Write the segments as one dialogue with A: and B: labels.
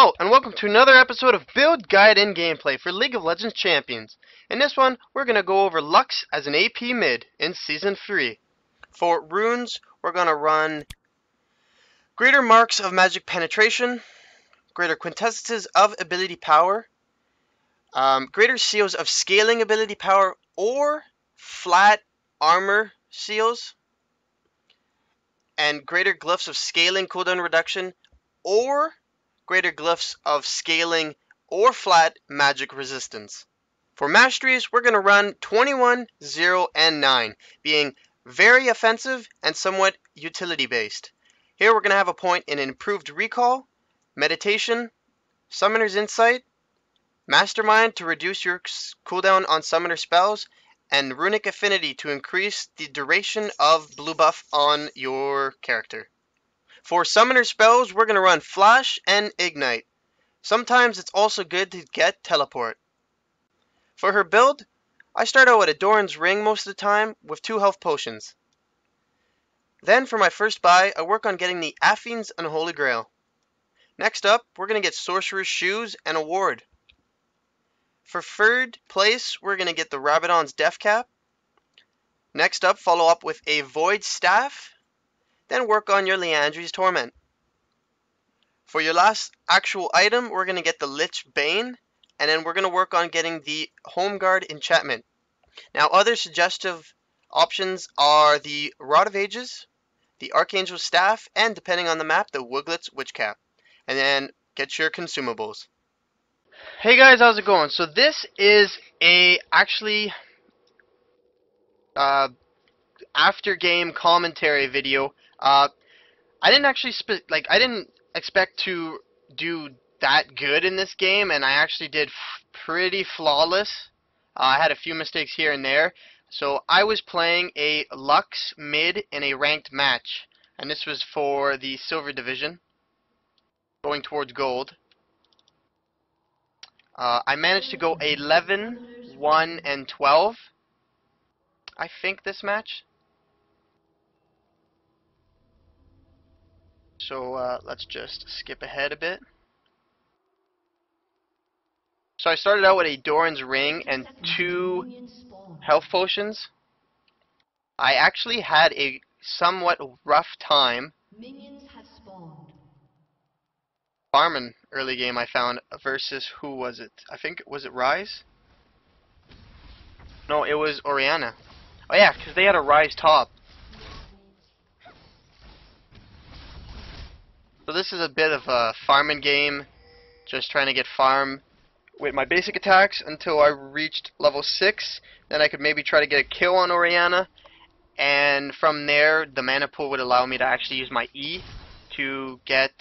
A: Hello, and welcome to another episode of Build, Guide, and Gameplay for League of Legends Champions. In this one, we're going to go over Lux as an AP mid in Season 3. For runes, we're going to run Greater Marks of Magic Penetration, Greater Quintessences of Ability Power, Greater Seals of Scaling Ability Power, or Flat Armor Seals, and Greater Glyphs of Scaling Cooldown Reduction, or Greater Glyphs of Scaling or Flat Magic Resistance. For Masteries, we're going to run 21, 0, and 9, being very offensive and somewhat utility-based. Here we're going to have a point in Improved Recall, Meditation, Summoner's Insight, Mastermind to reduce your cooldown on summoner spells, and Runic Affinity to increase the duration of blue buff on your character. For summoner spells, we're going to run Flash and Ignite. Sometimes it's also good to get Teleport. For her build, I start out with a Doran's Ring most of the time with 2 health potions. Then for my first buy, I work on getting the Affine's Unholy Grail. Next up, we're going to get Sorcerer's Shoes and a Ward. For third place, we're going to get the Rabadon's Death Cap. Next up, follow up with a Void Staff. Then work on your Liandry's Torment. For your last actual item, we're going to get the Lich Bane, and then we're going to work on getting the Home Guard Enchantment. Now, other suggestive options are the Rod of Ages, the Archangel's Staff, and depending on the map, the Wiglet's Witch Cap. And then get your consumables. Hey guys, how's it going? So this is actually after game commentary video. I didn't actually I didn't expect to do that good in this game, and I actually did pretty flawless. I had a few mistakes here and there. So I was playing a Lux mid in a ranked match, and this was for the Silver Division, going towards Gold. I managed to go 11, 1, and 12, I think, this match. So let's just skip ahead a bit. So I started out with a Doran's Ring and 2 health potions. I actually had a somewhat rough time farming early game, I found, versus, who was it? I think, was it Rise? No, it was Orianna. Oh yeah, because they had a Rise top. So this is a bit of a farming game, just trying to get farm with my basic attacks until I reached level 6. Then I could maybe try to get a kill on Orianna, and from there the mana pool would allow me to actually use my E to get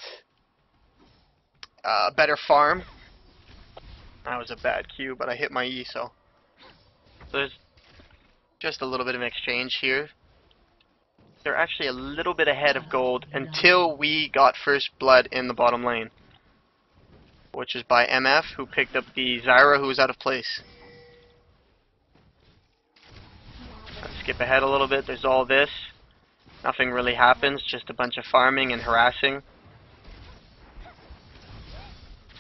A: a better farm. That was a bad Q, but I hit my E, so there's just a little bit of an exchange here. They're actually a little bit ahead of Gold until we got first blood in the bottom lane, which is by MF, who picked up the Zyra, who was out of place. Let's skip ahead a little bit. There's all this. Nothing really happens, just a bunch of farming and harassing.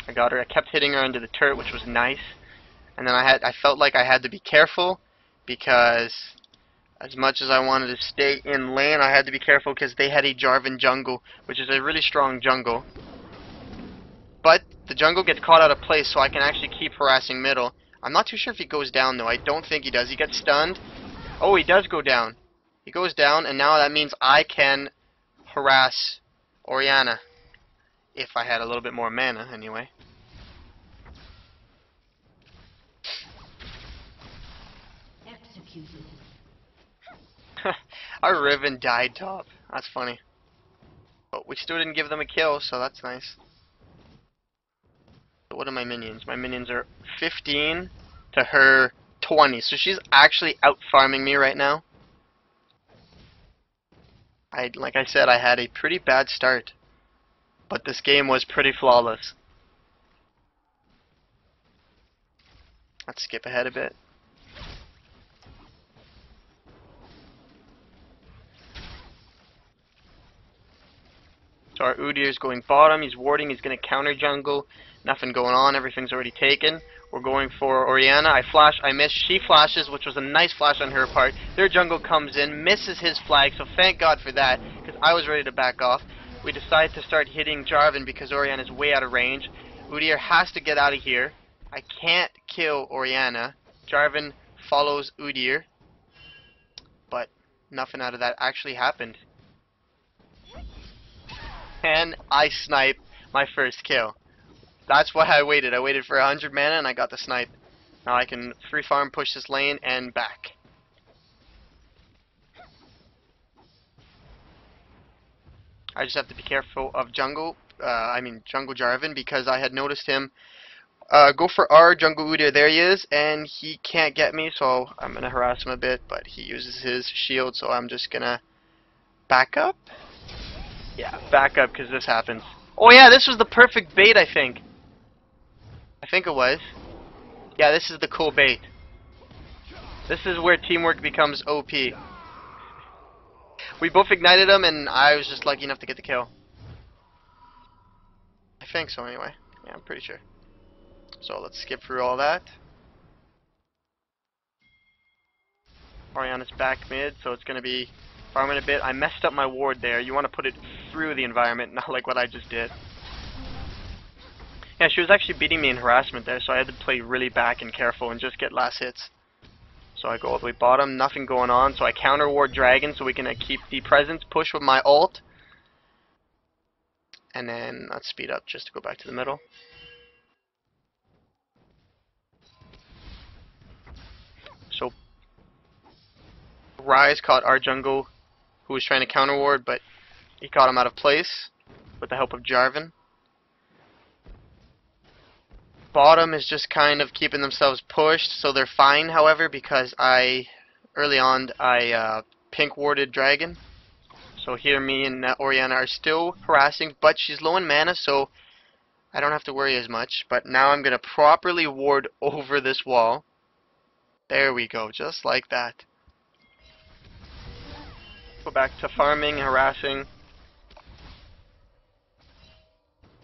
A: I got her. I kept hitting her under the turret, which was nice. And then I felt like I had to be careful, because as much as I wanted to stay in lane, I had to be careful because they had a Jarvin jungle, which is a really strong jungle. But the jungle gets caught out of place, so I can actually keep harassing middle. I'm not too sure if he goes down, though. I don't think he does. He gets stunned. Oh, he does go down. He goes down, and now that means I can harass Orianna. If I had a little bit more mana, anyway.
B: Executed.
A: Our Riven died top. That's funny. But we still didn't give them a kill, so that's nice. So what are my minions? My minions are 15 to her 20. So she's actually out farming me right now. Like I said, I had a pretty bad start, but this game was pretty flawless. Let's skip ahead a bit. So our Udyr is going bottom. He's warding. He's going to counter jungle. Nothing going on. Everything's already taken. We're going for Orianna. I flash. I miss. She flashes, which was a nice flash on her part. Their jungle comes in, misses his flag, so thank God for that, because I was ready to back off. We decide to start hitting Jarvin because Orianna is way out of range. Udyr has to get out of here. I can't kill Orianna. Jarvin follows Udyr, but nothing out of that actually happened. And I snipe my first kill. That's why I waited. I waited for 100 mana and I got the snipe. Now I can free farm, push this lane, and back. I just have to be careful of jungle Jarvin, because I had noticed him go for our jungle Udyr. There he is, and he can't get me, so I'm going to harass him a bit, but he uses his shield, so I'm just going to back up. Yeah, back up because this happens. Oh yeah, this was the perfect bait, I think. I think it was. Yeah, this is the cool bait. This is where teamwork becomes OP. We both ignited him, and I was just lucky enough to get the kill. I think so, anyway. Yeah, I'm pretty sure. So let's skip through all that. Orianna's back mid, so it's going to be farming a bit. I messed up my ward there. You want to put it through the environment, not like what I just did. Yeah, she was actually beating me in harassment there, so I had to play really back and careful and just get last hits. So I go all the way bottom, nothing going on, so I counter ward dragon so we can keep the presence, push with my ult. And then let's speed up just to go back to the middle. So Rise caught our jungle, who was trying to counter ward, but he caught him out of place with the help of Jarvin. Bottom is just kind of keeping themselves pushed, so they're fine, however, because early on I pink warded dragon. So here me and Orianna are still harassing, but she's low in mana, so I don't have to worry as much. But now I'm going to properly ward over this wall. There we go, just like that. Go back to farming, harassing.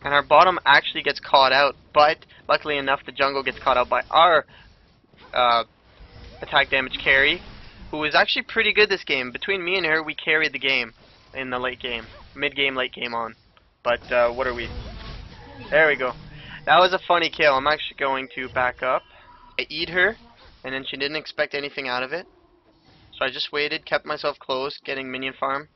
A: And our bottom actually gets caught out, but luckily enough the jungle gets caught out by our attack damage carry, who is actually pretty good this game. Between me and her, we carried the game in the late game. Mid game, late game on. But what are we? There we go. That was a funny kill. I'm actually going to back up. I eat her, and then she didn't expect anything out of it. So I just waited, kept myself close, getting minion farm.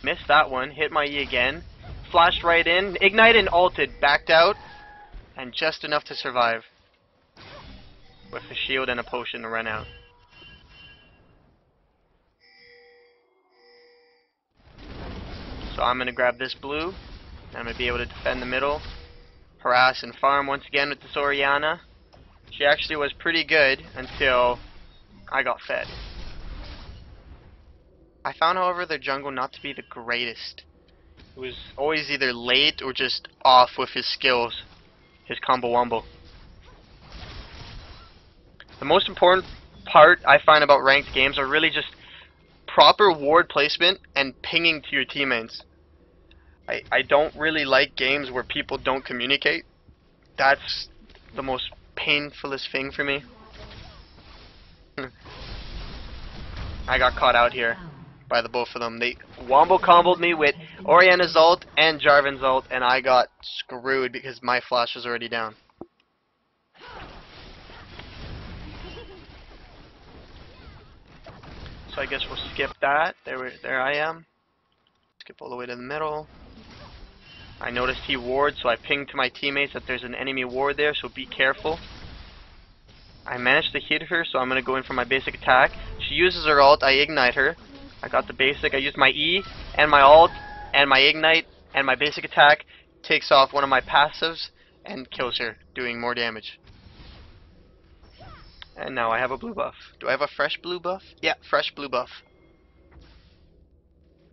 A: Missed that one, hit my E again, flashed right in, ignited and ulted, backed out, and just enough to survive. With a shield and a potion to run out. So I'm going to grab this blue, and I'm going to be able to defend the middle, harass and farm once again with this Orianna. She actually was pretty good until I got fed. I found, however, their jungle not to be the greatest. It was always either late or just off with his skills, his combo wombo. The most important part I find about ranked games are really just proper ward placement and pinging to your teammates. I don't really like games where people don't communicate. That's the most painfulest thing for me. I got caught out here by the both of them. They wombo comboed me with Orianna's ult and Jarvin's ult, and I got screwed because my flash was already down. So I guess we'll skip that. There I am. Skip all the way to the middle. I noticed he wards, so I pinged to my teammates that there's an enemy ward there, so be careful. I managed to hit her, so I'm going to go in for my basic attack. She uses her ult, I ignite her. I got the basic, I used my E, and my ult, and my ignite, and my basic attack takes off one of my passives, and kills her, doing more damage. And now I have a blue buff. Do I have a fresh blue buff? Yeah, fresh blue buff.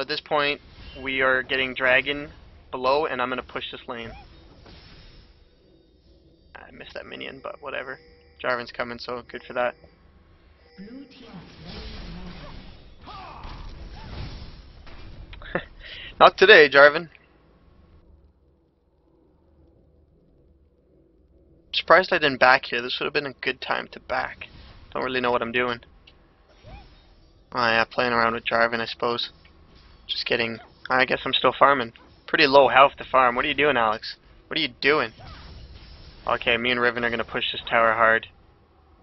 A: At this point, we are getting dragon below, and I'm going to push this lane. I missed that minion, but whatever. Jarvin's coming, so good for that. Not today, Jarvin. Surprised I didn't back here. This would have been a good time to back. Don't really know what I'm doing. Oh yeah, playing around with Jarvin, I suppose. Just kidding. I guess I'm still farming. Pretty low health to farm. What are you doing, Alex? What are you doing? Okay, me and Riven are going to push this tower hard.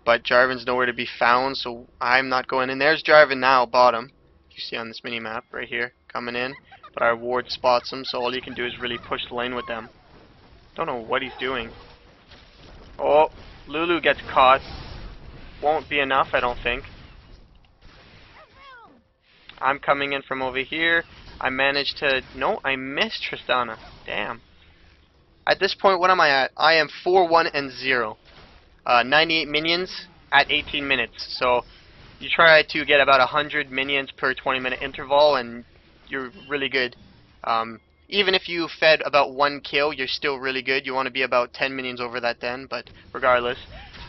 A: But Jarvin's nowhere to be found, so I'm not going in. There's Jarvin now, bottom. You see on this mini-map right here, coming in. But our ward spots him, so all you can do is really push the lane with them. Don't know what he's doing. Oh, Lulu gets caught. Won't be enough, I don't think. I'm coming in from over here. I managed to... No, I missed Tristana. Damn. At this point, what am I at? I am 4-1-0. 98 minions at 18 minutes. So, you try to get about 100 minions per 20-minute interval, and you're really good. Even if you fed about 1 kill, you're still really good. You want to be about 10 minions over that then, but regardless.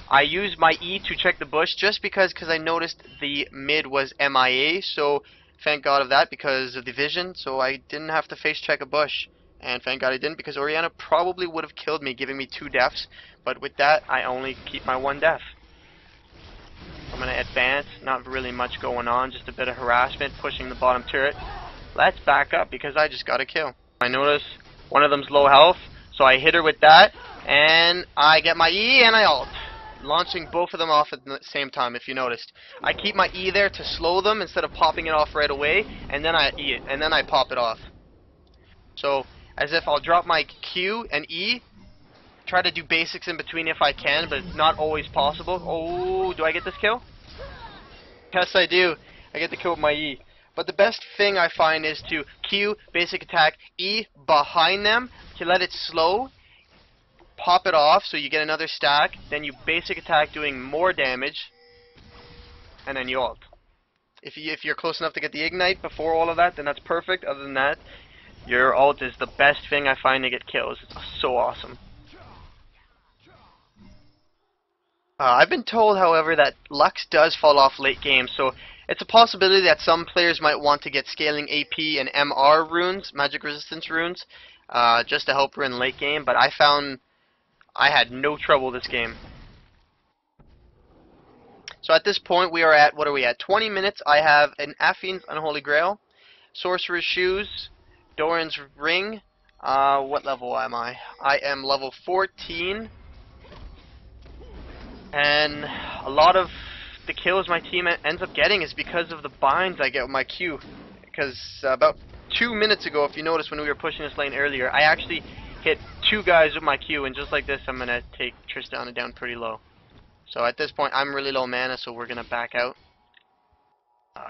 A: I used my E to check the bush just because I noticed the mid was MIA, so thank God of that because of the vision, so I didn't have to face check a bush. And thank God I didn't, because Orianna probably would have killed me, giving me 2 deaths, but with that, I only keep my 1 death. I'm going to advance, not really much going on, just a bit of harassment, pushing the bottom turret. Let's back up, because I just got a kill. I notice one of them's low health, so I hit her with that, and I get my E and I ult. Launching both of them off at the same time, if you noticed. I keep my E there to slow them instead of popping it off right away, and then I E it, and then I pop it off. So, as if I'll drop my Q and E, try to do basics in between if I can, but it's not always possible. Oh, do I get this kill? Yes, I do. I get the kill with my E. But the best thing I find is to Q, basic attack, E behind them, to let it slow, pop it off so you get another stack, then you basic attack doing more damage, and then you ult. If you're close enough to get the ignite before all of that, then that's perfect. Other than that, your ult is the best thing I find to get kills. It's so awesome. I've been told, however, that Lux does fall off late game, so it's a possibility that some players might want to get scaling AP and MR runes, magic resistance runes, just to help her in late game, but I found I had no trouble this game. So at this point we are at, what are we at, 20 minutes. I have an Afine's Unholy Grail, Sorcerer's Shoes, Doran's Ring. What level am I? I am level 14. And a lot of the kills my team ends up getting is because of the binds I get with my Q. Because about 2 minutes ago, if you notice when we were pushing this lane earlier, I actually hit 2 guys with my Q, and just like this I'm going to take Tristana down pretty low. So at this point I'm really low mana, so we're going to back out.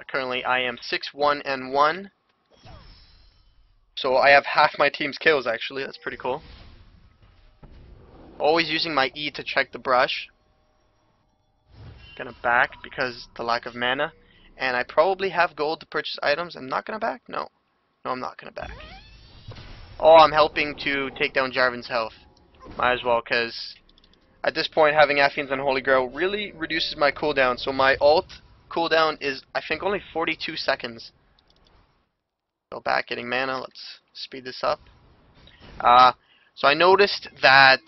A: Currently I am 6-1-1. So I have half my team's kills actually, that's pretty cool. Always using my E to check the brush. Gonna back because the lack of mana, and I probably have gold to purchase items. I'm not gonna back? No, I'm not gonna back. Oh, I'm helping to take down Jarvin's health. Might as well, because at this point having Afine's Unholy Grail really reduces my cooldown, so my ult cooldown is I think only 42 seconds. Go back, getting mana. Let's speed this up. So I noticed that,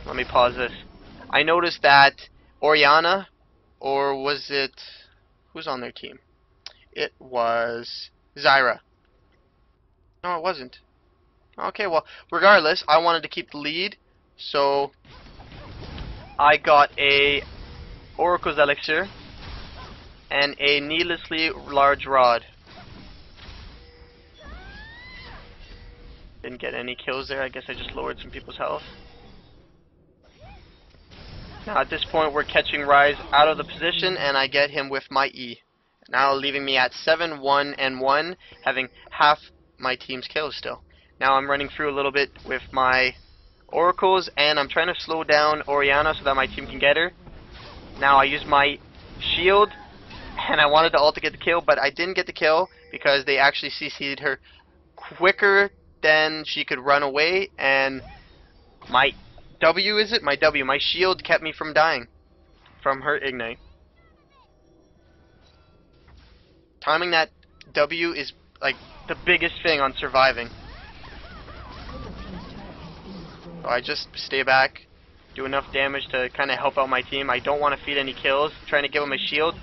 A: let me pause this. I noticed that Orianna, or was it, who's on their team? It was Zyra. No, it wasn't. Okay, well, regardless, I wanted to keep the lead, so I got a Oracle's Elixir and a needlessly large rod. Didn't get any kills there. I guess I just lowered some people's health. Now at this point we're catching Rise out of the position, and I get him with my E. Now leaving me at 7-1-1, having half my team's kills still. Now I'm running through a little bit with my Oracles, and I'm trying to slow down Orianna so that my team can get her. Now I use my shield, and I wanted to ult to get the kill, but I didn't get the kill because they actually CC'd her quicker than she could run away, and my W, my shield kept me from dying from her ignite. Timing that W is like the biggest thing on surviving. So I just stay back, do enough damage to kind of help out my team. I don't want to feed any kills, trying to give him a shield.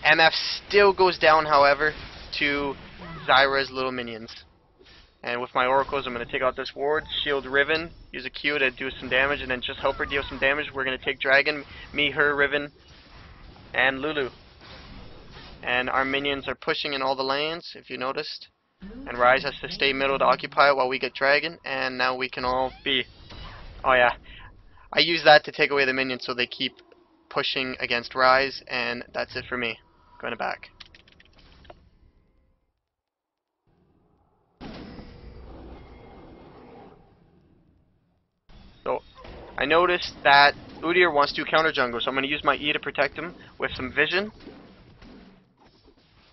A: MF still goes down, however, to Zyra's little minions. And with my oracles, I'm going to take out this ward, shield Riven, use a Q to do some damage, and then just help her deal some damage. We're going to take Dragon, me, her, Riven, and Lulu. And our minions are pushing in all the lanes, if you noticed. And Ryze has to stay middle to occupy it while we get Dragon, and now we can all be... Oh yeah, I use that to take away the minions so they keep pushing against Ryze, and that's it for me. Going back. So, I noticed that Udyr wants to counter jungle, so I'm going to use my E to protect him with some vision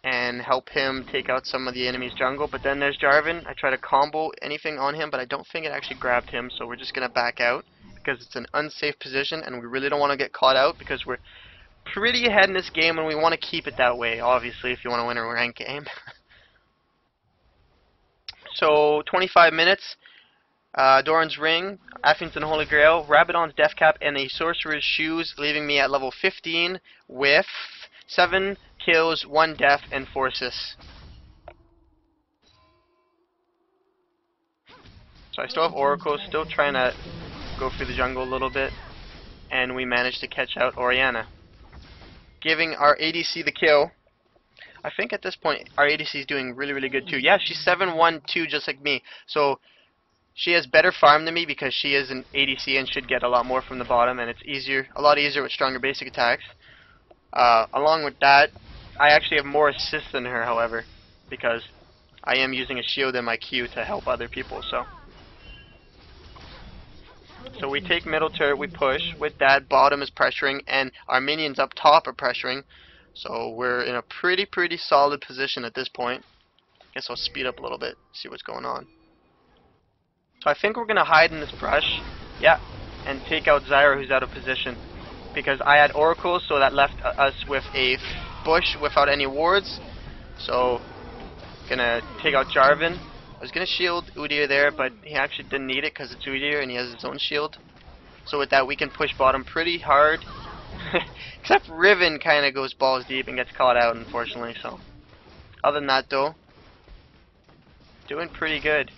A: and help him take out some of the enemy's jungle. But then there's Jarvin. I try to combo anything on him, but I don't think it actually grabbed him, so we're just going to back out because it's an unsafe position and we really don't want to get caught out because we're pretty ahead in this game and we want to keep it that way, obviously, if you want to win a ranked game. So, 25 minutes. Doran's Ring, Athens and Holy Grail, Rabadon's Death Cap, and a Sorcerer's Shoes, leaving me at level 15 with 7 kills, 1 death, and 4 assists. So I still have Oracles, still trying to go through the jungle a little bit, and we managed to catch out Orianna, giving our ADC the kill. I think at this point our ADC is doing really, really good too. Yeah, she's 7-1-2 just like me, so she has better farm than me because she is an ADC and should get a lot more from the bottom, and it's a lot easier with stronger basic attacks. Along with that, I actually have more assists than her, however, because I am using a shield in my Q to help other people. So we take middle turret, we push. With that, bottom is pressuring, and our minions up top are pressuring. So we're in a pretty solid position at this point. Guess I'll speed up a little bit, see what's going on. So I think we're going to hide in this brush, yeah, and take out Zyra, who's out of position. Because I had oracles, so that left us with a bush without any wards. So, gonna take out Jarvin. I was gonna shield Udyr there, but he actually didn't need it because it's Udyr and he has his own shield. So with that, we can push bottom pretty hard. Except Riven kind of goes balls deep and gets caught out, unfortunately. So, other than that, though, doing pretty good.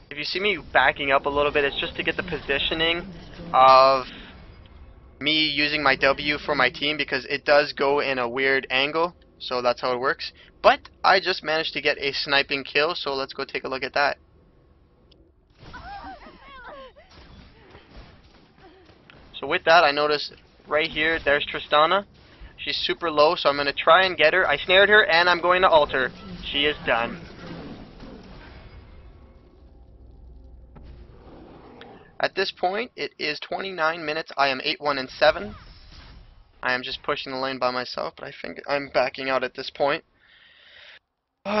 A: If you see me backing up a little bit, it's just to get the positioning of me using my W for my team, because it does go in a weird angle, so that's how it works. But I just managed to get a sniping kill, so let's go take a look at that. So with that, I noticed right here, there's Tristana. She's super low, so I'm going to try and get her. I snared her, and I'm going to ult her. She is done. At this point, it is 29 minutes. I am 8-1-7. I am just pushing the lane by myself, but I think I'm backing out at this point. You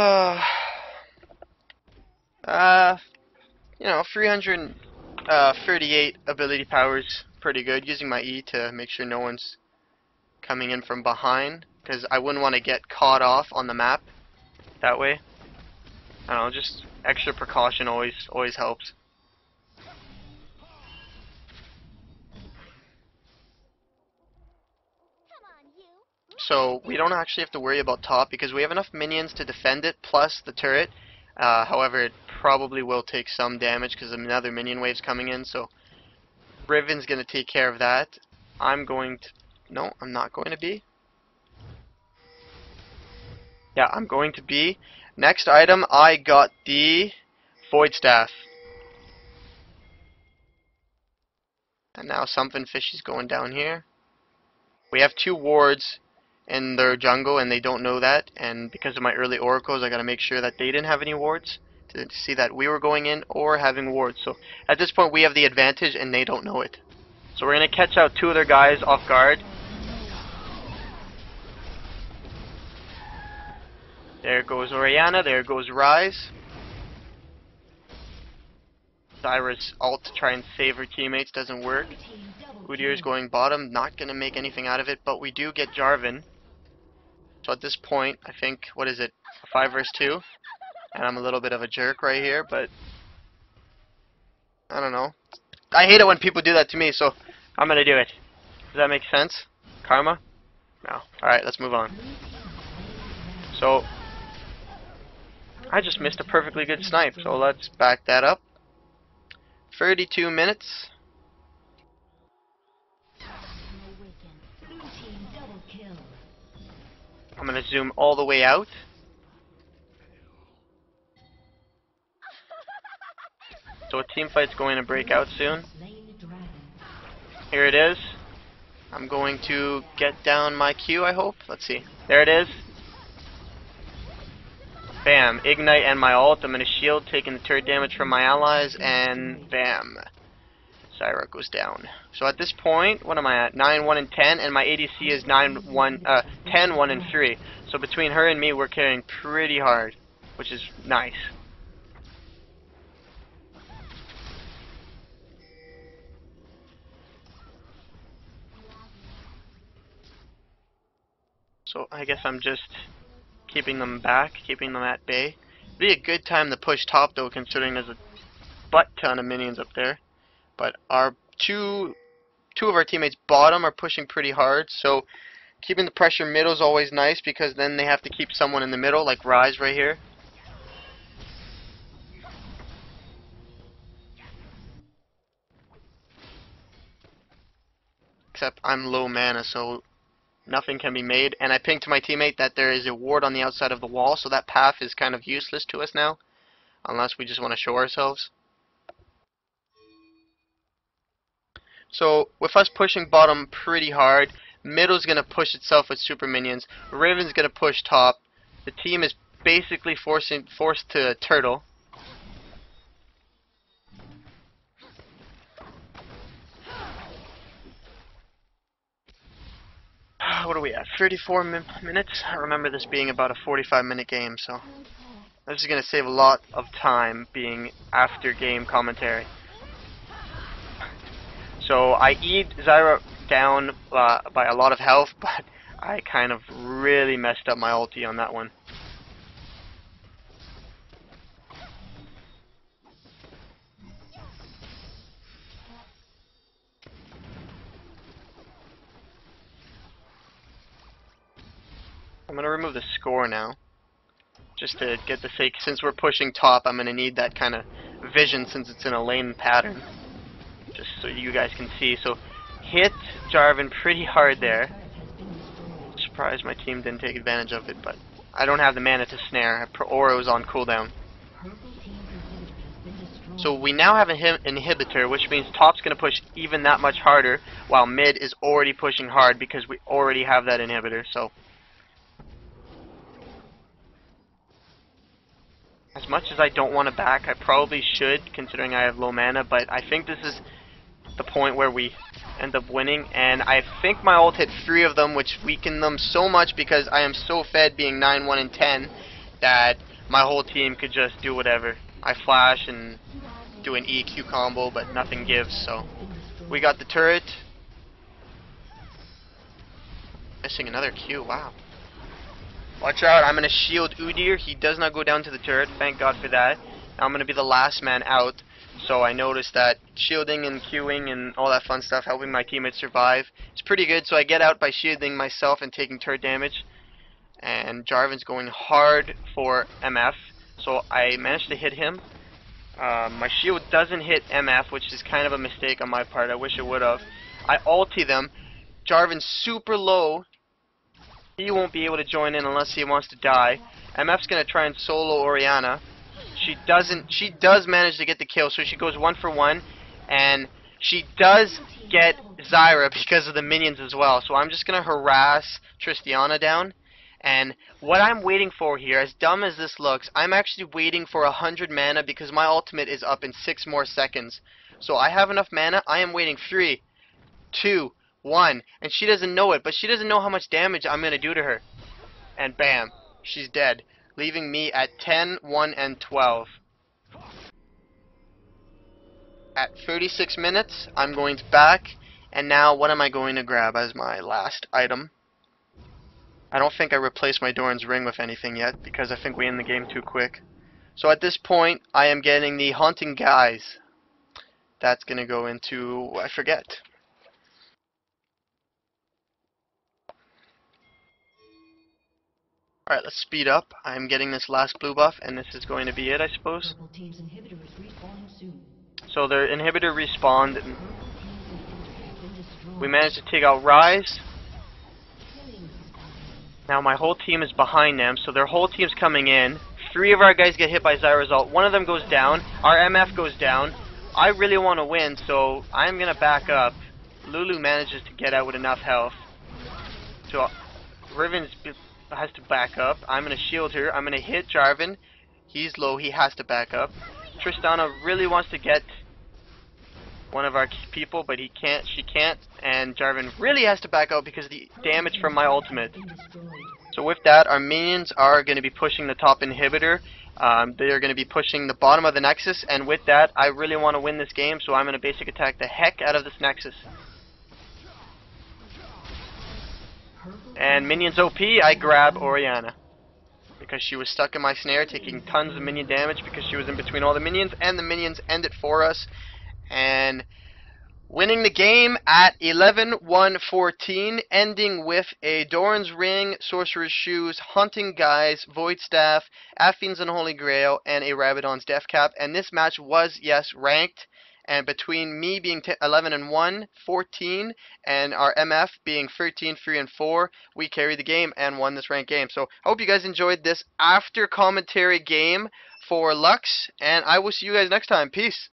A: know, 338 ability powers, pretty good. Using my E to make sure no one's coming in from behind, because I wouldn't want to get caught off on the map that way. I don't know, just extra precaution always helps. So we don't actually have to worry about top because we have enough minions to defend it, plus the turret. However, it probably will take some damage because another minion wave's coming in, so Riven's going to take care of that. I'm going to... No, I'm not going to be. Yeah, I'm going to be. Next item, I got the Void Staff. And now something fishy's going down here. We have 2 wards in their jungle and they don't know that, and because of my early oracles I gotta make sure that they didn't have any wards to see that we were going in or having wards. So at this point we have the advantage and they don't know it. So we're gonna catch out 2 of their guys off guard. There goes Orianna, there goes Ryze. Zyra's ult to try and save her teammates doesn't work. Udyr's going bottom, not gonna make anything out of it, but we do get Jarvin. So at this point, I think, what is it, 5 versus 2? And I'm a little bit of a jerk right here, but I don't know. I hate it when people do that to me, so I'm gonna do it. Does that make sense? Karma? No. Alright, let's move on. So, I just missed a perfectly good snipe, so let's back that up. 32 minutes. I'm gonna zoom all the way out. So a team fight's going to break out soon. Here it is. I'm going to get down my Q, I hope. Let's see. There it is. Bam. Ignite and my ult. I'm going to shield, taking the turret damage from my allies, and bam. Zyra goes down. So at this point, what am I at? 9, 1, and 10, and my ADC is 10, 1, and 3. So between her and me, we're carrying pretty hard, which is nice. So I guess I'm just keeping them back, keeping them at bay. Be a good time to push top though, considering there's a butt ton of minions up there. But our two of our teammates bottom are pushing pretty hard, so keeping the pressure middle is always nice because then they have to keep someone in the middle, like Rise right here. Except I'm low mana, so nothing can be made. And I pinged to my teammate that there is a ward on the outside of the wall, so that path is kind of useless to us now, unless we just want to show ourselves. So with us pushing bottom pretty hard, middle's going to push itself with super minions, Raven's going to push top, the team is basically forced to turtle. What are we at? 34 minutes? I remember this being about a 45-minute game, so this is going to save a lot of time being after game commentary. So I E'd Zyra down by a lot of health, but I kind of really messed up my ulti on that one. I'm going to remove the score now, just to get the sake, since we're pushing top, I'm going to need that kind of vision since it's in a lane pattern, just so you guys can see. So hit Jarvin pretty hard there. Surprised my team didn't take advantage of it, but I don't have the mana to snare, or it was on cooldown. So we now have an inhibitor, which means top's going to push even that much harder, while mid is already pushing hard because we already have that inhibitor. So as much as I don't want to back, I probably should, considering I have low mana, but I think this is the point where we end up winning, and I think my ult hit 3 of them, which weakened them so much because I am so fed being 9, 1, and 10 that my whole team could just do whatever. I flash and do an EQ combo, but nothing gives, so we got the turret. Missing another Q, wow. Watch out, I'm going to shield Udyr. He does not go down to the turret, thank God for that. Now I'm going to be the last man out, so I noticed that shielding and queuing and all that fun stuff, helping my teammates survive, it's pretty good. So I get out by shielding myself and taking turret damage. And Jarvin's going hard for MF, so I managed to hit him. My shield doesn't hit MF, which is kind of a mistake on my part. I wish it would have. I ulti them. Jarvin's super low. He won't be able to join in unless he wants to die. MF's going to try and solo Orianna. She does manage to get the kill, so she goes 1 for 1, and she does get Zyra because of the minions as well. So I'm just going to harass Tristiana down, and what I'm waiting for here, as dumb as this looks, I'm actually waiting for 100 mana because my ultimate is up in 6 more seconds. So I have enough mana. I am waiting 3, 2, 1, and she doesn't know it, but she doesn't know how much damage I'm going to do to her. And bam, she's dead, leaving me at 10, 1, and 12. At 36 minutes, I'm going to back, and now what am I going to grab as my last item? I don't think I replaced my Doran's Ring with anything yet, because I think we end the game too quick. So at this point, I am getting the Haunting Guise. That's going to go into, I forget. Alright, let's speed up. I'm getting this last blue buff, and this is going to be it, I suppose. So their inhibitor respawned. And we managed to take out Rise. Now my whole team is behind them, so their whole team's coming in. 3 of our guys get hit by Zyra's ult. 1 of them goes down. Our MF goes down. I really want to win, so I'm going to back up. Lulu manages to get out with enough health. So Riven has to back up. I'm going to shield her. I'm going to hit Jarvin. He's low. He has to back up. Tristana really wants to get one of our people, but he can't. She can't. And Jarvin really has to back out because of the damage from my ultimate. So with that, our minions are going to be pushing the top inhibitor. They are going to be pushing the bottom of the Nexus, and with that, I really want to win this game, so I'm going to basic attack the heck out of this Nexus. And minions OP, I grab Orianna. Because she was stuck in my snare, taking tons of minion damage because she was in between all the minions, and the minions end it for us. And winning the game at 11-1-14, ending with a Doran's Ring, Sorcerer's Shoes, Hunting Guise, Void Staff, Affin's Unholy Grail, and a Rabadon's Death Cap. And this match was, yes, ranked. And between me being 11-1, 14, and our MF being 13, 3, and 4, we carried the game and won this ranked game. So I hope you guys enjoyed this after commentary game for Lux, and I will see you guys next time. Peace.